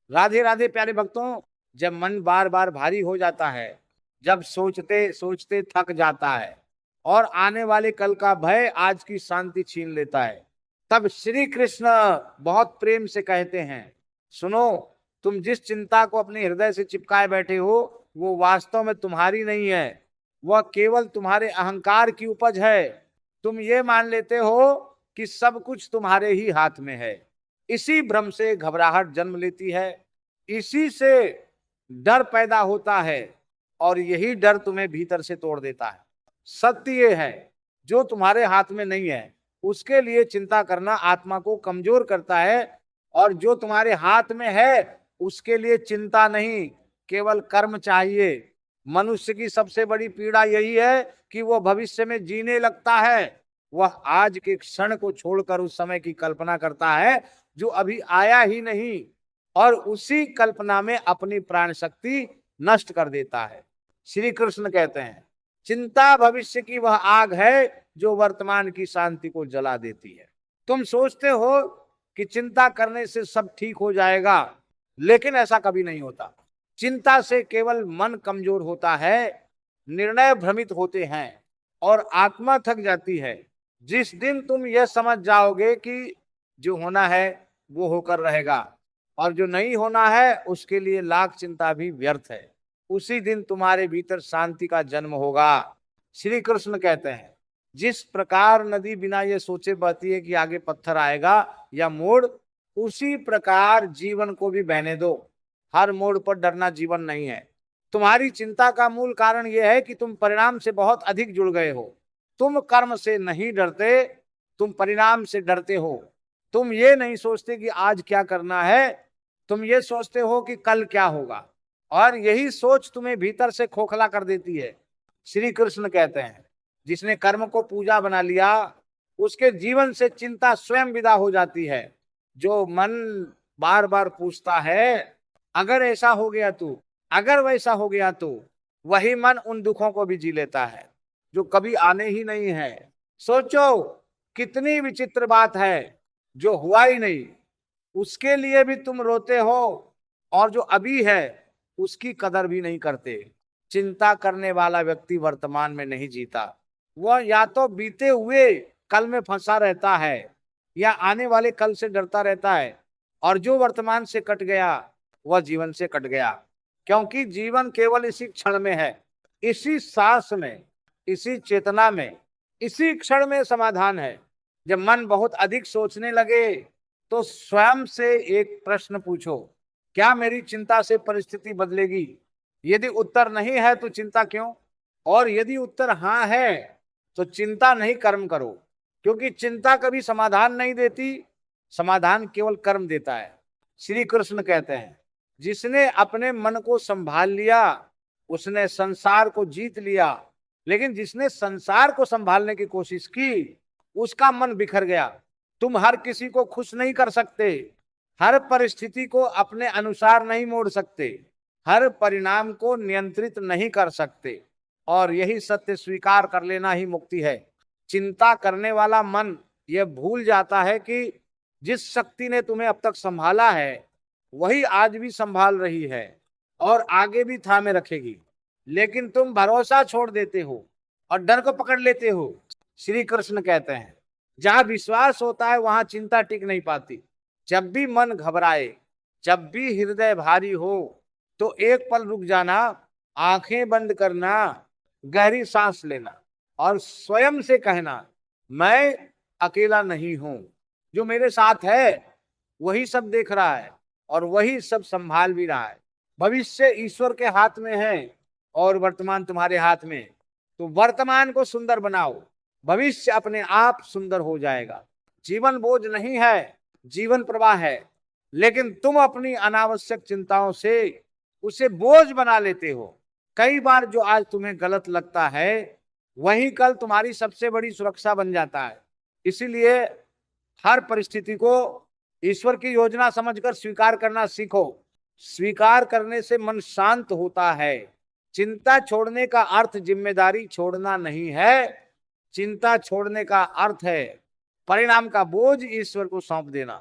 राधे राधे प्यारे भक्तों। जब मन बार बार भारी हो जाता है, जब सोचते सोचते थक जाता है और आने वाले कल का भय आज की शांति छीन लेता है, तब श्री कृष्ण बहुत प्रेम से कहते हैं, सुनो, तुम जिस चिंता को अपने हृदय से चिपकाए बैठे हो वो वास्तव में तुम्हारी नहीं है, वह केवल तुम्हारे अहंकार की उपज है। तुम ये मान लेते हो कि सब कुछ तुम्हारे ही हाथ में है। इसी भ्रम से घबराहट जन्म लेती है, इसी से डर पैदा होता है और यही डर तुम्हें भीतर से तोड़ देता है। सत्य ये है, जो तुम्हारे हाथ में नहीं है उसके लिए चिंता करना आत्मा को कमजोर करता है, और जो तुम्हारे हाथ में है उसके लिए चिंता नहीं, केवल कर्म चाहिए। मनुष्य की सबसे बड़ी पीड़ा यही है कि वह भविष्य में जीने लगता है, वह आज के क्षण को छोड़कर उस समय की कल्पना करता है जो अभी आया ही नहीं, और उसी कल्पना में अपनी प्राण शक्ति नष्ट कर देता है। श्री कृष्ण कहते हैं, चिंता भविष्य की वह आग है जो वर्तमान की शांति को जला देती है। तुम सोचते हो कि चिंता करने से सब ठीक हो जाएगा, लेकिन ऐसा कभी नहीं होता। चिंता से केवल मन कमजोर होता है, निर्णय भ्रमित होते हैं और आत्मा थक जाती है। जिस दिन तुम यह समझ जाओगे कि जो होना है वो होकर रहेगा और जो नहीं होना है उसके लिए लाख चिंता भी व्यर्थ है, उसी दिन तुम्हारे भीतर शांति का जन्म होगा। श्री कृष्ण कहते हैं, जिस प्रकार नदी बिना ये सोचे बहती है कि आगे पत्थर आएगा या मोड़, उसी प्रकार जीवन को भी बहने दो। हर मोड़ पर डरना जीवन नहीं है। तुम्हारी चिंता का मूल कारण यह है कि तुम परिणाम से बहुत अधिक जुड़ गए हो। तुम कर्म से नहीं डरते, तुम परिणाम से डरते हो। तुम ये नहीं सोचते कि आज क्या करना है, तुम ये सोचते हो कि कल क्या होगा, और यही सोच तुम्हें भीतर से खोखला कर देती है। श्री कृष्ण कहते हैं, जिसने कर्म को पूजा बना लिया उसके जीवन से चिंता स्वयं विदा हो जाती है। जो मन बार बार पूछता है, अगर ऐसा हो गया तो, अगर वैसा हो गया तो, वही मन उन दुखों को भी जी लेता है जो कभी आने ही नहीं है। सोचो, कितनी विचित्र बात है, जो हुआ ही नहीं उसके लिए भी तुम रोते हो, और जो अभी है उसकी कदर भी नहीं करते। चिंता करने वाला व्यक्ति वर्तमान में नहीं जीता, वह या तो बीते हुए कल में फंसा रहता है या आने वाले कल से डरता रहता है, और जो वर्तमान से कट गया वह जीवन से कट गया। क्योंकि जीवन केवल इसी क्षण में है, इसी सांस में, इसी चेतना में, इसी क्षण में समाधान है। जब मन बहुत अधिक सोचने लगे तो स्वयं से एक प्रश्न पूछो, क्या मेरी चिंता से परिस्थिति बदलेगी? यदि उत्तर नहीं है तो चिंता क्यों? और यदि उत्तर हाँ है तो चिंता नहीं, कर्म करो। क्योंकि चिंता कभी समाधान नहीं देती, समाधान केवल कर्म देता है। श्री कृष्ण कहते हैं, जिसने अपने मन को संभाल लिया उसने संसार को जीत लिया, लेकिन जिसने संसार को संभालने की कोशिश की उसका मन बिखर गया। तुम हर किसी को खुश नहीं कर सकते, हर परिस्थिति को अपने अनुसार नहीं मोड़ सकते, हर परिणाम को नियंत्रित नहीं कर सकते, और यही सत्य स्वीकार कर लेना ही मुक्ति है। चिंता करने वाला मन यह भूल जाता है कि जिस शक्ति ने तुम्हें अब तक संभाला है वही आज भी संभाल रही है और आगे भी थामे रखेगी। लेकिन तुम भरोसा छोड़ देते हो और डर को पकड़ लेते हो। श्री कृष्ण कहते हैं, जहां विश्वास होता है वहां चिंता टिक नहीं पाती। जब भी मन घबराए, जब भी हृदय भारी हो, तो एक पल रुक जाना, आंखें बंद करना, गहरी सांस लेना और स्वयं से कहना, मैं अकेला नहीं हूं, जो मेरे साथ है वही सब देख रहा है और वही सब संभाल भी रहा है। भविष्य ईश्वर के हाथ में है और वर्तमान तुम्हारे हाथ में। तो वर्तमान को सुंदर बनाओ, भविष्य अपने आप सुंदर हो जाएगा। जीवन बोझ नहीं है, जीवन प्रवाह है, लेकिन तुम अपनी अनावश्यक चिंताओं से उसे बोझ बना लेते हो। कई बार जो आज तुम्हें गलत लगता है वही कल तुम्हारी सबसे बड़ी सुरक्षा बन जाता है। इसीलिए हर परिस्थिति को ईश्वर की योजना समझकर स्वीकार करना सीखो। स्वीकार करने से मन शांत होता है। चिंता छोड़ने का अर्थ जिम्मेदारी छोड़ना नहीं है, चिंता छोड़ने का अर्थ है परिणाम का बोझ ईश्वर को सौंप देना।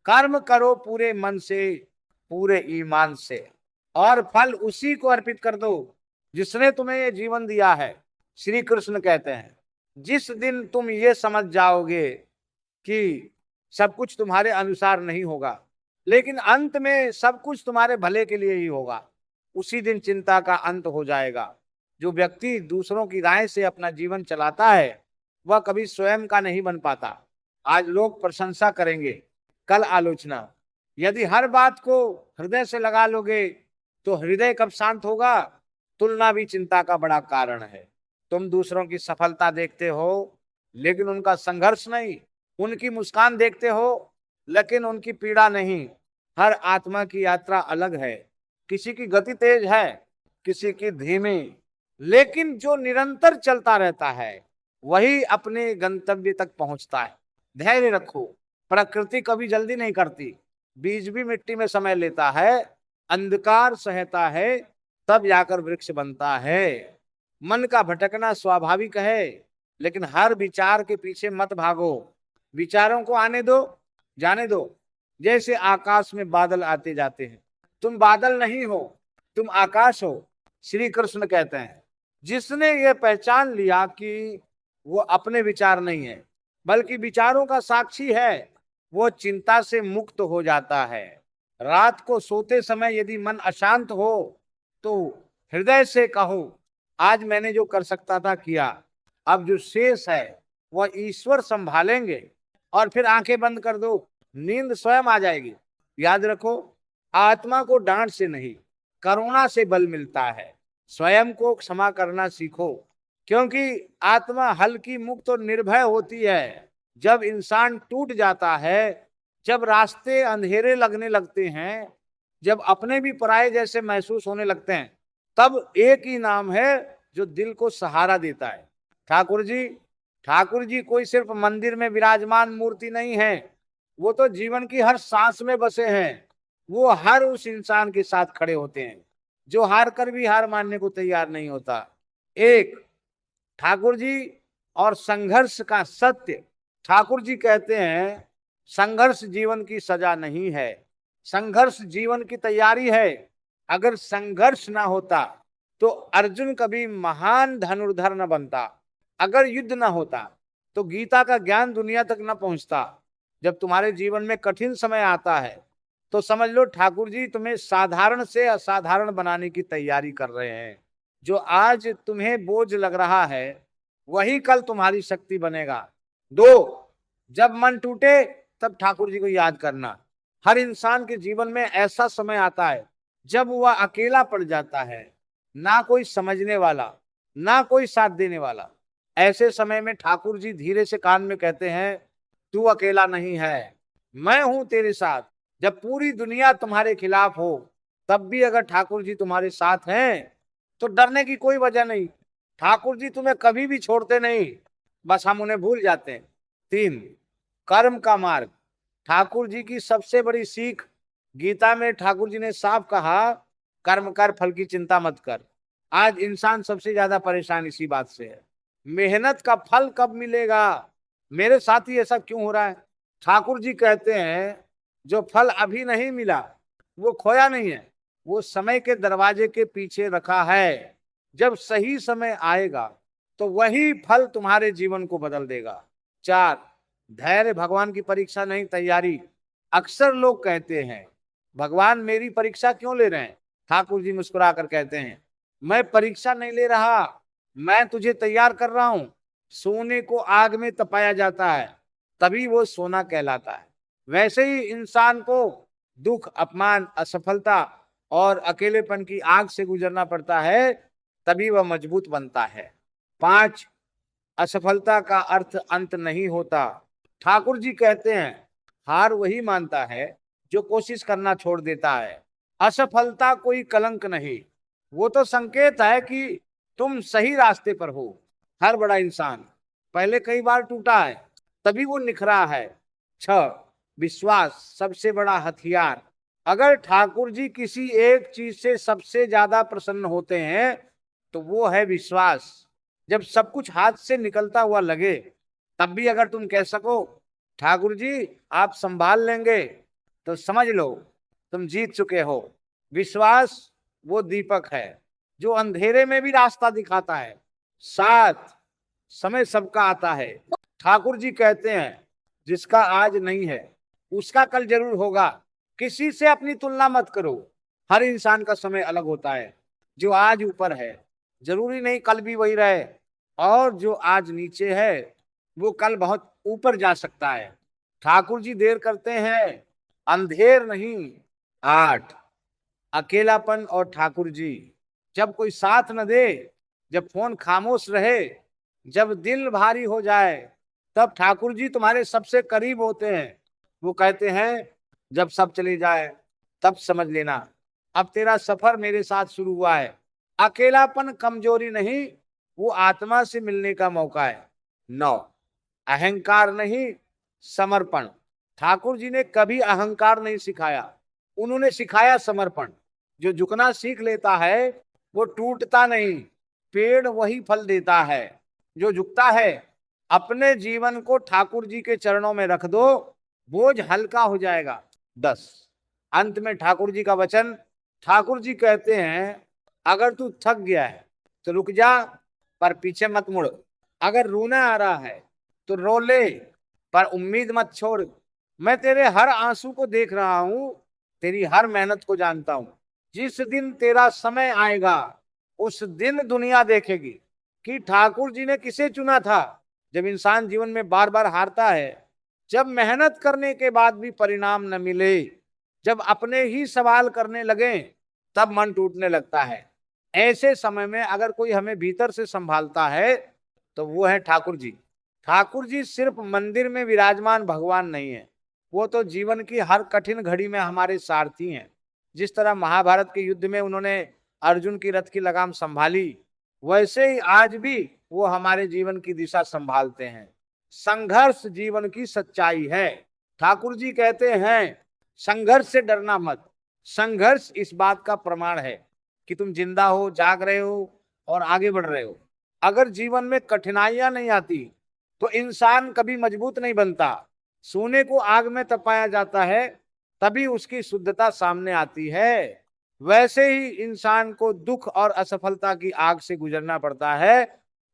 कर्म करो पूरे मन से, पूरे ईमान से, और फल उसी को अर्पित कर दो जिसने तुम्हें ये जीवन दिया है। श्री कृष्ण कहते हैं, जिस दिन तुम ये समझ जाओगे कि सब कुछ तुम्हारे अनुसार नहीं होगा, लेकिन अंत में सब कुछ तुम्हारे भले के लिए ही होगा, उसी दिन चिंता का अंत हो जाएगा। जो व्यक्ति दूसरों की राय से अपना जीवन चलाता है, वह कभी स्वयं का नहीं बन पाता। आज लोग प्रशंसा करेंगे, कल आलोचना। यदि हर बात को हृदय से लगा लोगे तो हृदय कब शांत होगा? तुलना भी चिंता का बड़ा कारण है। तुम दूसरों की सफलता देखते हो लेकिन उनका संघर्ष नहीं, उनकी मुस्कान देखते हो लेकिन उनकी पीड़ा नहीं। हर आत्मा की यात्रा अलग है, किसी की गति तेज है, किसी की धीमी, लेकिन जो निरंतर चलता रहता है वही अपने गंतव्य तक पहुंचता है। धैर्य रखो, प्रकृति कभी जल्दी नहीं करती। बीज भी मिट्टी में समय लेता है, अंधकार सहता है, तब जाकर वृक्ष बनता है। मन का भटकना स्वाभाविक है, लेकिन हर विचार के पीछे मत भागो। विचारों को आने दो, जाने दो। जैसे आकाश में बादल आते जाते हैं, तुम बादल नहीं हो, तुम आकाश हो। श्री कृष्ण कहते हैं, जिसने ये पहचान लिया कि वो अपने विचार नहीं है बल्कि विचारों का साक्षी है, वो चिंता से मुक्त हो जाता है। रात को सोते समय यदि मन अशांत हो तो हृदय से कहो, आज मैंने जो कर सकता था किया, अब जो शेष है वह ईश्वर संभालेंगे। और फिर आंखें बंद कर दो, नींद स्वयं आ जाएगी। याद रखो, आत्मा को डांट से नहीं, करुणा से बल मिलता है। स्वयं को क्षमा करना सीखो, क्योंकि आत्मा हल्की, मुक्त और निर्भय होती है। जब इंसान टूट जाता है, जब रास्ते अंधेरे लगने लगते हैं, जब अपने भी पराये जैसे महसूस होने लगते हैं, तब एक ही नाम है जो दिल को सहारा देता है, ठाकुर जी। ठाकुर जी कोई सिर्फ मंदिर में विराजमान मूर्ति नहीं है, वो तो जीवन की हर सांस में बसे हैं। वो हर उस इंसान के साथ खड़े होते हैं जो हार कर भी हार मानने को तैयार नहीं होता। एक ठाकुर जी और संघर्ष का सत्य। ठाकुर जी कहते हैं, संघर्ष जीवन की सजा नहीं है, संघर्ष जीवन की तैयारी है। अगर संघर्ष ना होता तो अर्जुन कभी महान धनुर्धर न बनता, अगर युद्ध ना होता तो गीता का ज्ञान दुनिया तक न पहुंचता। जब तुम्हारे जीवन में कठिन समय आता है तो समझ लो ठाकुर जी तुम्हें साधारण से असाधारण बनाने की तैयारी कर रहे हैं। जो आज तुम्हें बोझ लग रहा है वही कल तुम्हारी शक्ति बनेगा। दो, जब मन टूटे तब ठाकुर जी को याद करना। हर इंसान के जीवन में ऐसा समय आता है जब वह अकेला पड़ जाता है, ना कोई समझने वाला, ना कोई साथ देने वाला। ऐसे समय में ठाकुर जी धीरे से कान में कहते हैं, तू अकेला नहीं है, मैं हूं तेरे साथ। जब पूरी दुनिया तुम्हारे खिलाफ हो तब भी अगर ठाकुर जी तुम्हारे साथ हैं तो डरने की कोई वजह नहीं। ठाकुर जी तुम्हें कभी भी छोड़ते नहीं, बस हम उन्हें भूल जाते हैं। 3, कर्म का मार्ग। ठाकुर जी की सबसे बड़ी सीख, गीता में ठाकुर जी ने साफ कहा, कर्म कर, फल की चिंता मत कर। आज इंसान सबसे ज्यादा परेशान इसी बात से है, मेहनत का फल कब मिलेगा, मेरे साथ ही ऐसा क्यों हो रहा है। ठाकुर जी कहते हैं, जो फल अभी नहीं मिला वो खोया नहीं है, वो समय के दरवाजे के पीछे रखा है। जब सही समय आएगा तो वही फल तुम्हारे जीवन को बदल देगा। 4, धैर्य भगवान की परीक्षा नहीं, तैयारी। अक्सर लोग कहते हैं, भगवान मेरी परीक्षा क्यों ले रहे हैं? ठाकुर जी मुस्कुरा कर कहते हैं, मैं परीक्षा नहीं ले रहा, मैं तुझे तैयार कर रहा हूं। सोने को आग में तपाया जाता है तभी वो सोना कहलाता है। वैसे ही इंसान को दुख, अपमान, असफलता और अकेलेपन की आग से गुजरना पड़ता है, तभी वह मजबूत बनता है। 5, असफलता का अर्थ अंत नहीं होता। ठाकुर जी कहते हैं, हार वही मानता है जो कोशिश करना छोड़ देता है। असफलता कोई कलंक नहीं, वो तो संकेत है कि तुम सही रास्ते पर हो। हर बड़ा इंसान पहले कई बार टूटा है, तभी वो निखरा है। 6, विश्वास सबसे बड़ा हथियार। अगर ठाकुर जी किसी एक चीज से सबसे ज्यादा प्रसन्न होते हैं तो वो है विश्वास। जब सब कुछ हाथ से निकलता हुआ लगे तब भी अगर तुम कह सको ठाकुर जी आप संभाल लेंगे, तो समझ लो तुम जीत चुके हो। विश्वास वो दीपक है जो अंधेरे में भी रास्ता दिखाता है। साथ समय सबका आता है। ठाकुर जी कहते हैं जिसका आज नहीं है उसका कल जरूर होगा। किसी से अपनी तुलना मत करो। हर इंसान का समय अलग होता है। जो आज ऊपर है जरूरी नहीं कल भी वही रहे, और जो आज नीचे है वो कल बहुत ऊपर जा सकता है। ठाकुर जी देर करते हैं, अंधेर नहीं, 8 अकेलापन और ठाकुर जी। जब कोई साथ न दे, जब फोन खामोश रहे, जब दिल भारी हो जाए, तब ठाकुर जी तुम्हारे सबसे करीब होते हैं। वो कहते हैं जब सब चले जाए तब समझ लेना अब तेरा सफर मेरे साथ शुरू हुआ है। अकेलापन कमजोरी नहीं, वो आत्मा से मिलने का मौका है। 9 अहंकार नहीं, समर्पण। ठाकुर जी ने कभी अहंकार नहीं सिखाया, उन्होंने सिखाया समर्पण। जो झुकना सीख लेता है वो टूटता नहीं, पेड़ वही फल देता है जो झुकता है। अपने जीवन को ठाकुर जी के चरणों में रख दो, बोझ हल्का हो जाएगा। 10 अंत में ठाकुर जी का वचन। ठाकुर जी कहते हैं अगर तू थक गया है तो रुक जा, पर पीछे मत मुड़। अगर रोना आ रहा है तो रो ले, पर उम्मीद मत छोड़। मैं तेरे हर आंसू को देख रहा हूं, तेरी हर मेहनत को जानता हूं। जिस दिन तेरा समय आएगा उस दिन दुनिया देखेगी कि ठाकुर जी ने किसे चुना था। जब इंसान जीवन में बार बार हारता है, जब मेहनत करने के बाद भी परिणाम न मिले, जब अपने ही सवाल करने लगे, तब मन टूटने लगता है। ऐसे समय में अगर कोई हमें भीतर से संभालता है तो वो है ठाकुर जी। ठाकुर जी सिर्फ मंदिर में विराजमान भगवान नहीं है, वो तो जीवन की हर कठिन घड़ी में हमारे सारथी हैं। जिस तरह महाभारत के युद्ध में उन्होंने अर्जुन की रथ की लगाम संभाली, वैसे ही आज भी वो हमारे जीवन की दिशा संभालते हैं। संघर्ष जीवन की सच्चाई है। ठाकुर जी कहते हैं संघर्ष से डरना मत। संघर्ष इस बात का प्रमाण है कि तुम जिंदा हो, जाग रहे हो और आगे बढ़ रहे हो। अगर जीवन में कठिनाइयां नहीं आती तो इंसान कभी मजबूत नहीं बनता। सोने को आग में तपाया जाता है तभी उसकी शुद्धता सामने आती है। वैसे ही इंसान को दुख और असफलता की आग से गुजरना पड़ता है,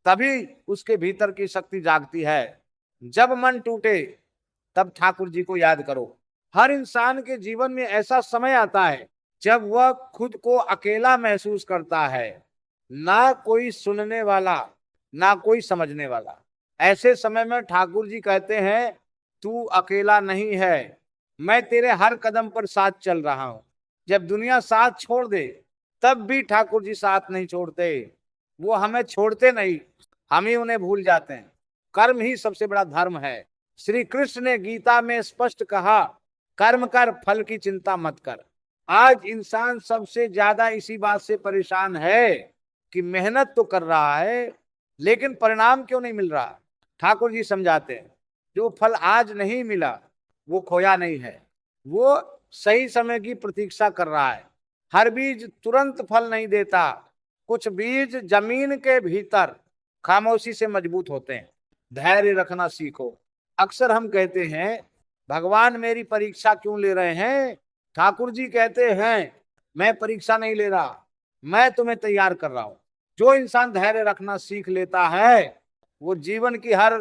तभी उसके भीतर की शक्ति जागती है। जब मन टूटे तब ठाकुर जी को याद करो। हर इंसान के जीवन में ऐसा समय आता है जब वह खुद को अकेला महसूस करता है, ना कोई सुनने वाला, ना कोई समझने वाला। ऐसे समय में ठाकुर जी कहते हैं तू अकेला नहीं है, मैं तेरे हर कदम पर साथ चल रहा हूं। जब दुनिया साथ छोड़ दे तब भी ठाकुर जी साथ नहीं छोड़ते। वो हमें छोड़ते नहीं, हम ही उन्हें भूल जाते हैं। कर्म ही सबसे बड़ा धर्म है। श्री कृष्ण ने गीता में स्पष्ट कहा कर्म कर, फल की चिंता मत कर। आज इंसान सबसे ज्यादा इसी बात से परेशान है कि मेहनत तो कर रहा है लेकिन परिणाम क्यों नहीं मिल रहा। ठाकुर जी समझाते हैं जो फल आज नहीं मिला वो खोया नहीं है, वो सही समय की प्रतीक्षा कर रहा है। हर बीज तुरंत फल नहीं देता, कुछ बीज जमीन के भीतर खामोशी से मजबूत होते हैं। धैर्य रखना सीखो। अक्सर हम कहते हैं भगवान मेरी परीक्षा क्यों ले रहे हैं। ठाकुर जी कहते हैं मैं परीक्षा नहीं ले रहा, मैं तुम्हें तैयार कर रहा हूं। जो इंसान धैर्य रखना सीख लेता है वो जीवन की हर